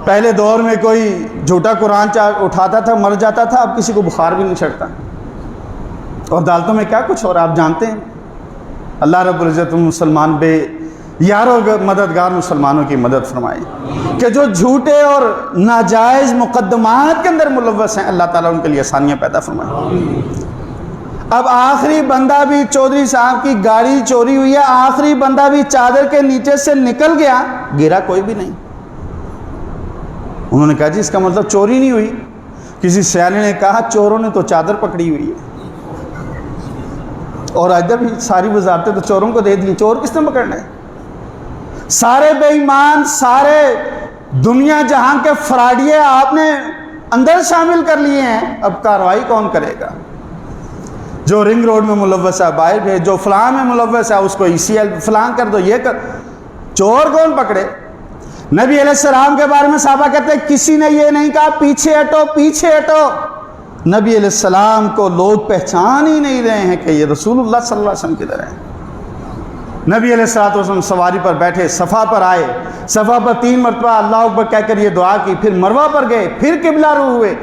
پہلے دور میں کوئی جھوٹا قرآن اٹھاتا تھا مر جاتا تھا، اب کسی کو بخار بھی نہیں چڑھتا، اور عدالتوں میں کیا کچھ، اور آپ جانتے ہیں اللہ رب العزت مسلمان بے یاروں مددگار مسلمانوں کی مدد فرمائے کہ جو جھوٹے اور ناجائز مقدمات کے اندر ملوث ہیں، اللہ تعالیٰ ان کے لیے آسانیاں پیدا فرمائے۔ اب آخری بندہ بھی، چودھری صاحب کی گاڑی چوری ہوئی ہے، آخری بندہ بھی چادر کے نیچے سے نکل گیا، گرا کوئی بھی نہیں۔ انہوں نے کہا جی اس کا مطلب چوری نہیں ہوئی۔ کسی سیانے نے کہا چوروں نے تو چادر پکڑی ہوئی ہے، اور ادھر بھی ساری وزارتیں تو چوروں کو دے دیں، چور کس نے پکڑنا ہے؟ سارے بے ایمان، سارے دنیا جہاں کے فراڈیے آپ نے اندر شامل کر لیے ہیں، اب کارروائی کون کرے گا؟ جو رنگ روڈ میں ملوث ہے باہر بھیج، جو فلاں میں ملوث ہے اس کو ECL فلاں کر دو، یہ کر، چور کون پکڑے؟ نبی علیہ السلام کے بارے میں صحابہ کہتے ہیں کسی نے یہ نہیں کہا پیچھے ہٹو پیچھے ہٹو، نبی علیہ السلام کو لوگ پہچان ہی نہیں رہے ہیں کہ یہ رسول اللہ صلی اللہ علیہ وسلم کدھر ہے۔ نبی علیہ السلام سواری پر بیٹھے، صفا پر آئے، صفا پر 3 مرتبہ اللہ اکبر کہہ کر یہ دعا کی، پھر مروہ پر گئے، پھر قبلہ رو ہوئے،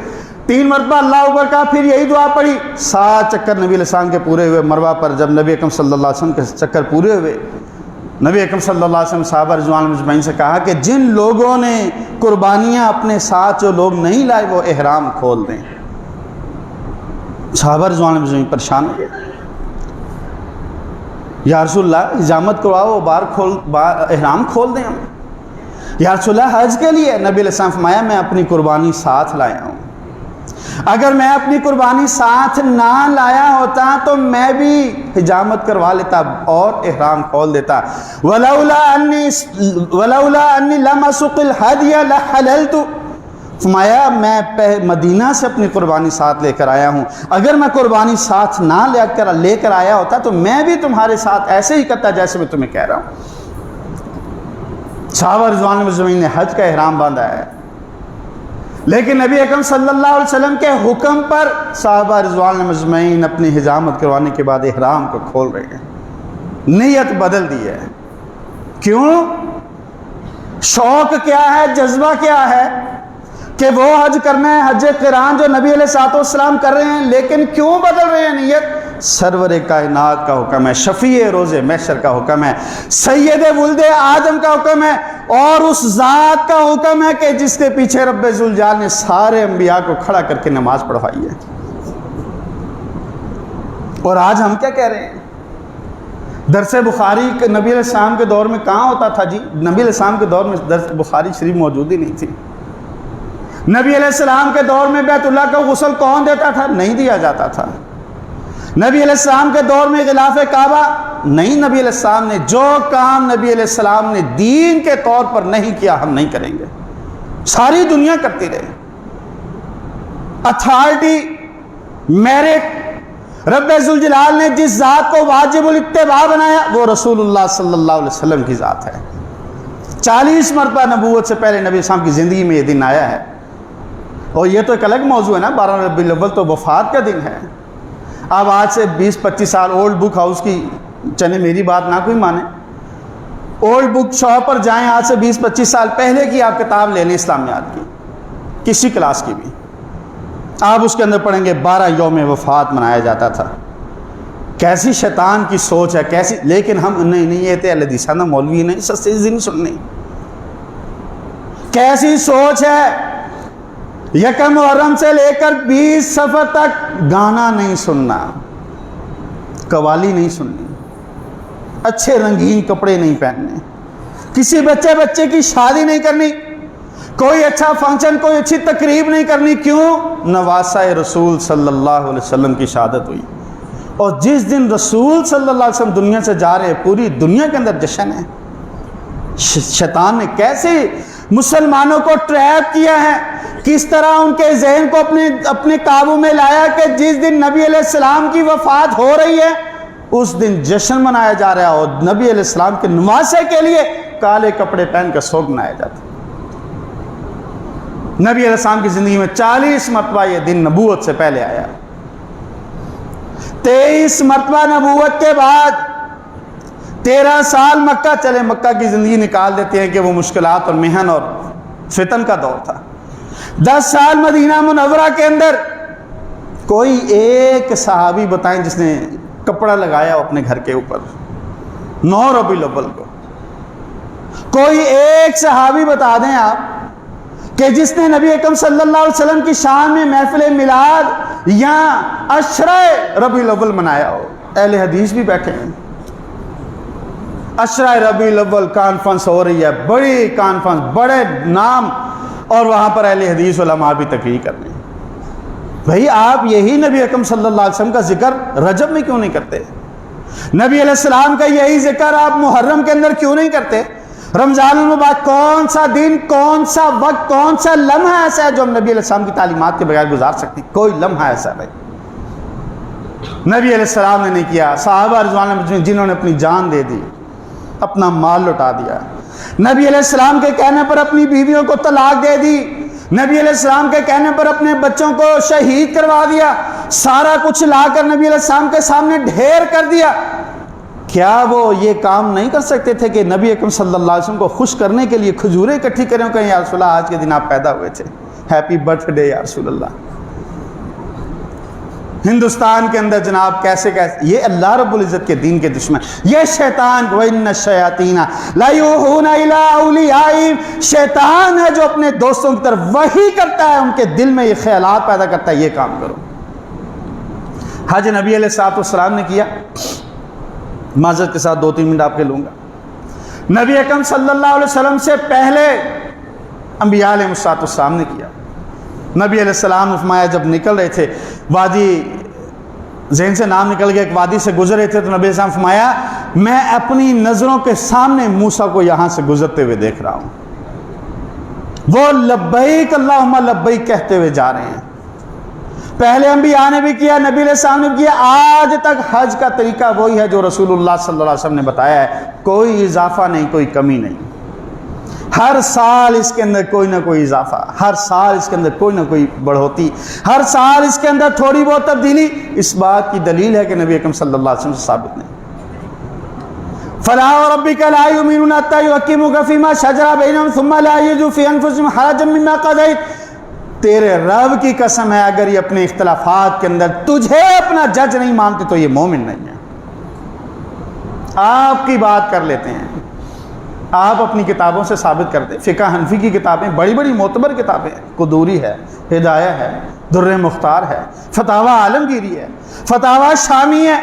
3 مرتبہ اللہ اکبر کہا، پھر یہی دعا پڑھی، 7 چکر نبی علیہ السلام کے پورے ہوئے مروہ پر۔ جب نبی اکرم صلی اللہ علیہ وسلم کے چکر پورے ہوئے، نبی اکرم صلی اللہ علیہ وسلم صحابہ رضوان اللہ اجمعین سے کہا کہ جن لوگوں نے قربانیاں اپنے ساتھ جو لوگ نہیں لائے وہ احرام کھول دیں۔ صحابہ رضوان اللہ اجمعین پریشان ہو گئے، یا رسول اللہ حجامت کرواؤ، احرام کھول دیں ہم۔ یا رسول اللہ حج کے لیے، نبی علیہ السلام فرمایا میں اپنی قربانی ساتھ لایا ہوں، اگر میں اپنی قربانی ساتھ نہ لایا ہوتا تو میں بھی حجامت کروا لیتا اور احرام کھول دیتا۔ وَلَوْلَا أَنِّي لَمْ أَسُقِ الْهَدْيَ لَحَلَلْتُ، فرمایا میں مدینہ سے اپنی قربانی ساتھ لے کر آیا ہوں، اگر میں قربانی ساتھ نہ لے کر آیا ہوتا تو میں بھی تمہارے ساتھ ایسے ہی کرتا جیسے میں تمہیں کہہ رہا ہوں۔ صحابہ رضوان اللہ اجمعین نے حج کا احرام باندھا ہے، لیکن نبی اکرم صلی اللہ علیہ وسلم کے حکم پر صحابہ رضوان اللہ اجمعین اپنی حجامت کروانے کے بعد احرام کو کھول رہے ہیں، نیت بدل دی ہے۔ کیوں؟ شوق کیا ہے، جذبہ کیا ہے کہ وہ حج کرنا ہے، حج قران جو نبی علیہ الصلوۃ والسلام کر رہے ہیں، لیکن کیوں بدل رہے ہیں نیت؟ سرور کائنات کا حکم ہے، شفیع روز محشر کا حکم ہے، سید ولد آدم کا حکم ہے، اور اس ذات کا حکم ہے کہ جس کے پیچھے رب ذوالجلال نے سارے انبیاء کو کھڑا کر کے نماز پڑھوائی ہے۔ اور آج ہم کیا کہہ رہے ہیں؟ درس بخاری نبی علیہ السلام کے دور میں کہاں ہوتا تھا جی؟ نبی علیہ السلام کے دور میں درس بخاری شریف موجود ہی نہیں تھی۔ نبی علیہ السلام کے دور میں بیت اللہ کا غسل کون دیتا تھا؟ نہیں دیا جاتا تھا۔ نبی علیہ السلام کے دور میں غلاف کعبہ نہیں، نبی علیہ السلام نے جو کام نبی علیہ السلام نے دین کے طور پر نہیں کیا ہم نہیں کریں گے، ساری دنیا کرتی رہے۔ اتھارٹی، میرٹ، رب ذوالجلال نے جس ذات کو واجب الاتباع بنایا وہ رسول اللہ صلی اللہ علیہ وسلم کی ذات ہے۔ 40 مرتبہ نبوت سے پہلے نبی السلام کی زندگی میں یہ دن آیا ہے، اور یہ تو ایک الگ موضوع ہے نا، 12 ربیع الاول تو وفات کا دن ہے۔ اب آج سے 20-25 سال اولڈ بک ہاؤس کی، چلے میری بات نہ کوئی مانے، اولڈ بک شاپ پر جائیں، آج سے 20-25 سال پہلے کی آپ کتاب لے لیں اسلامیات کی، کسی کلاس کی بھی، آپ اس کے اندر پڑھیں گے 12 یوم وفات منایا جاتا تھا۔ کیسی شیطان کی سوچ ہے، کیسی، لیکن ہم نہیں یہ تھے اہل حدیث نہ مولوی نہیں، سستی نہیں سننی، کیسی سوچ ہے۔ یکم محرم سے لے کر 20 صفر تک گانا نہیں سننا، قوالی نہیں سننی، اچھے رنگین کپڑے نہیں پہننے، کسی بچے کی شادی نہیں کرنی، کوئی اچھا فنکشن، کوئی اچھی تقریب نہیں کرنی۔ کیوں؟ نواسہ رسول صلی اللہ علیہ وسلم کی شہادت ہوئی، اور جس دن رسول صلی اللہ علیہ وسلم دنیا سے جا رہے پوری دنیا کے اندر جشن ہے۔ شیطان نے کیسے مسلمانوں کو ٹریپ کیا ہے، کس طرح ان کے ذہن کو اپنے قابو میں لایا کہ جس دن نبی علیہ السلام کی وفات ہو رہی ہے اس دن جشن منایا جا رہا ہے، اور نبی علیہ السلام کے نواسے کے لیے کالے کپڑے پہن کر سوگ منایا جاتا ہے۔ نبی علیہ السلام کی زندگی میں 40 مرتبہ یہ دن نبوت سے پہلے آیا، 23 مرتبہ نبوت کے بعد 13 سال مکہ چلے، مکہ کی زندگی نکال دیتے ہیں کہ وہ مشکلات اور محن اور فتن کا دور تھا۔ 10 سال مدینہ منورہ کے اندر کوئی ایک صحابی بتائیں جس نے کپڑا لگایا اپنے گھر کے اوپر 9 ربیع الاول کو؟ کوئی ایک صحابی بتا دیں آپ کہ جس نے نبی اکرم صلی اللہ علیہ وسلم کی شان میں محفل میلاد یا عشرہ ربیع الاول منایا ہو؟ اہل حدیث بھی بیٹھے ہیں، عشرہ ربیع الاول کانفرنس ہو رہی ہے، بڑی کانفرنس، بڑے نام، اور وہاں پر اہل حدیث علماء بھی تقریر کر رہے ہیں۔ بھئی آپ یہی نبی اکرم صلی اللہ علیہ وسلم کا ذکر رجب میں کیوں نہیں کرتے؟ نبی علیہ السلام کا یہی ذکر آپ محرم کے اندر کیوں نہیں کرتے؟ رمضان المبارک کون سا دن، کون سا وقت، کون سا لمحہ ایسا ہے جو ہم نبی علیہ السلام کی تعلیمات کے بغیر گزار سکتے ہیں؟ کوئی لمحہ ایسا نہیں۔ نبی علیہ السلام نے نہیں کیا، صحابہ رضوان اللہ عنہم جنہوں نے اپنی جان دے دی، اپنا مال لٹا دیا، نبی علیہ السلام کے کہنے پر اپنی بیویوں کو طلاق دے دی، نبی علیہ السلام کے کہنے پر اپنے بچوں کو شہید کروا دیا، سارا کچھ لا کر نبی علیہ السلام کے سامنے ڈھیر کر دیا، کیا وہ یہ کام نہیں کر سکتے تھے کہ نبی اکرم صلی اللہ علیہ وسلم کو خوش کرنے کے لیے کھجوریں اکٹھی کریں، کہیں یا رسول اللہ آج کے دن آپ پیدا ہوئے تھے، ہیپی برتھ ڈے یا رسول اللہ؟ ہندوستان کے اندر جناب کیسے یہ اللہ رب العزت کے دین کے دشمن، یہ شیطان، وَإِنَّ الشَّيَاطِينَ لَيُوحُونَ إِلَىٰ أَوْلِيَائِهِمْ، شیطان ہے جو اپنے دوستوں کی طرف وحی کرتا ہے، ان کے دل میں یہ خیالات پیدا کرتا ہے یہ کام کرو۔ حج نبی علیہ السلام نے کیا، معذرت کے ساتھ 2-3 منٹ آپ کے لوں گا، نبی اکرم صلی اللہ علیہ وسلم سے پہلے انبیاء علیہ السلام نے کیا۔ نبی علیہ السلام نے فرمایا جب نکل رہے تھے، وادی ذہن سے نام نکل گیا، ایک وادی سے گزر رہے تھے، تو نبی علیہ السلام نے فرمایا میں اپنی نظروں کے سامنے موسیٰ کو یہاں سے گزرتے ہوئے دیکھ رہا ہوں، وہ لبیک اللہم لبیک کہتے ہوئے جا رہے ہیں۔ پہلے انبیاء نے بھی کیا، نبی علیہ السلام نے بھی کیا، آج تک حج کا طریقہ وہی ہے جو رسول اللہ صلی اللہ علیہ وسلم نے بتایا ہے، کوئی اضافہ نہیں، کوئی کمی نہیں۔ ہر سال اس کے اندر کوئی نہ کوئی اضافہ، ہر سال اس کے اندر کوئی نہ کوئی بڑھوتی، ہر سال اس کے اندر تھوڑی بہت تبدیلی، اس بات کی دلیل ہے کہ نبی اکرم صلی اللہ علیہ وسلم سے ثابت نہیں۔ فَلَا وَرَبِّكَ لَا يُؤْمِنُونَ حَتَّىٰ يُحَكِّمُوكَ فِي مَا شَجَرَ بَيْنَهُمْ ثُمَّ لَا يَجِدُوا فِي أَنفُسِهِمْ حَرَجًا مِّمَّا قَضَيْتَ، تیرے رب کی قسم ہے اگر یہ اپنے اختلافات کے اندر تجھے اپنا جج نہیں مانتے تو یہ مومن نہیں ہے۔ آپ کی بات کر لیتے ہیں، آپ اپنی کتابوں سے ثابت کر دیں، فقہ حنفی کی کتابیں بڑی بڑی معتبر کتابیں ہیں، قدوری ہے، ہدایہ ہے، در مختار ہے، فتاوی عالمگیری ہے، فتاوی شامی ہے،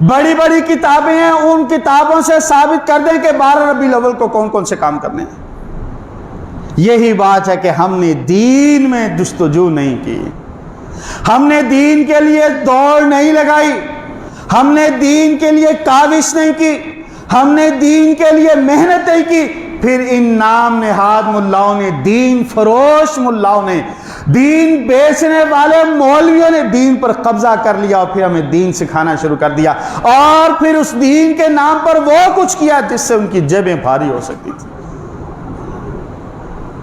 بڑی بڑی کتابیں ہیں، ان کتابوں سے ثابت کر دیں کہ 12 ربیع الاول کو کون کون سے کام کرنے ہیں۔ یہی بات ہے کہ ہم نے دین میں جستجو نہیں کی، ہم نے دین کے لیے دوڑ نہیں لگائی، ہم نے دین کے لیے کاوش نہیں کی، ہم نے دین کے لیے محنت نہیں کی، پھر ان نام نہاد ملاؤں نے، دین فروش ملاؤں نے، دین بیچنے والے مولویوں نے دین پر قبضہ کر لیا، اور پھر ہمیں دین سکھانا شروع کر دیا، اور پھر اس دین کے نام پر وہ کچھ کیا جس سے ان کی جیبیں بھاری ہو سکتی تھی۔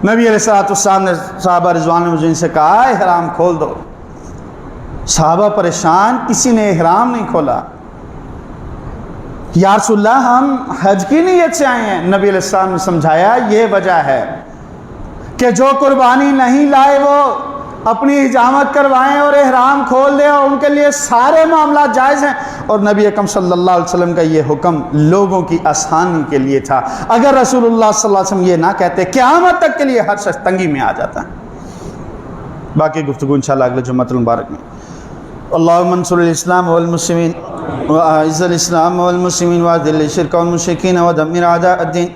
نبی علیہ السلام نے صحابہ رضوان اللہ سے کہا احرام کھول دو، صحابہ پریشان، کسی نے احرام نہیں کھولا۔ یا رسول اللہ ہم حج کی نیت سے آئے ہیں، نبی علیہ السلام نے سمجھایا یہ وجہ ہے کہ جو قربانی نہیں لائے وہ اپنی حجامت کروائیں اور احرام کھول دیں، اور ان کے لیے سارے معاملات جائز ہیں، اور نبی اکرم صلی اللہ علیہ وسلم کا یہ حکم لوگوں کی آسانی کے لیے تھا۔ اگر رسول اللہ صلی اللہ علیہ وسلم یہ نہ کہتے قیامت تک کے لیے ہر شخص تنگی میں آ جاتا۔ باقی گفتگو انشاءاللہ اگلے جمعۃ المبارک میں۔ اللہم انصر الاسلام والمسلمین واعز الاسلام والمسلمین واذل الشرک والمشرکین ودمر اعداء الدین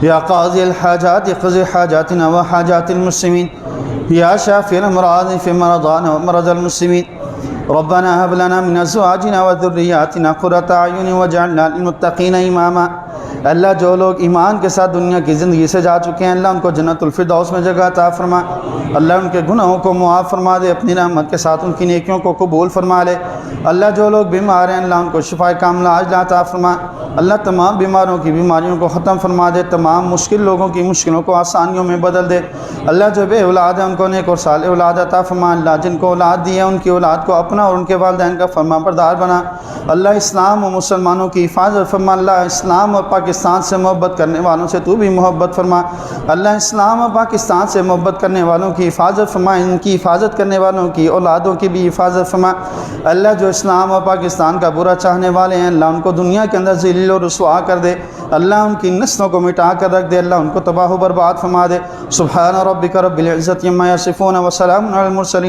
یا قاضی الحاجات اقض حاجاتنا وحاجات المسلمین یا شافی الامراض فی مرضانا ومرض المسلمین ربنا هب لنا من ازواجنا وذرياتنا قرة اعین واجعلنا للمتقین اماما اللہ جو لوگ ایمان کے ساتھ دنیا کی زندگی سے جا چکے ہیں اللہ ان کو جنت الفردوس میں جگہ عطا فرما، اللہ ان کے گناہوں کو معاف فرما دے، اپنی رحمت کے ساتھ ان کی نیکیوں کو قبول فرما لے۔ اللہ جو لوگ بیمار ہیں اللہ ان کو شفا کاملہ عاجلہ عطا فرما، اللہ تمام بیماروں کی بیماریوں کو ختم فرما دے، تمام مشکل لوگوں کی مشکلوں کو آسانیوں میں بدل دے۔ اللہ جو بے اولاد ہیں ان کو نیک اور صالح اولاد عطا فرما، اللہ جن کو اولاد دی ہے ان کی اولاد کو اپنا اور ان کے والدین کا فرما بردار بنا۔ اللہ اسلام و مسلمانوں کی حفاظت فرما، اللہ اسلام اور پاکستان سے محبت کرنے والوں سے تو بھی محبت فرما، اللہ اسلام اور پاکستان سے محبت کرنے والوں کی حفاظت فرما، ان کی حفاظت کرنے والوں کی اولادوں کی بھی حفاظت فرما۔ اللہ جو اسلام اور پاکستان کا برا چاہنے والے ہیں اللہ ان کو دنیا کے اندر ذلیل و رسوا کر دے، اللہ ان کی نسلوں کو مٹا کر رکھ دے، اللہ ان کو تباہ و برباد فرما دے۔ سبحان ربک رب العزت عما یصفون وسلام علی المرسلین۔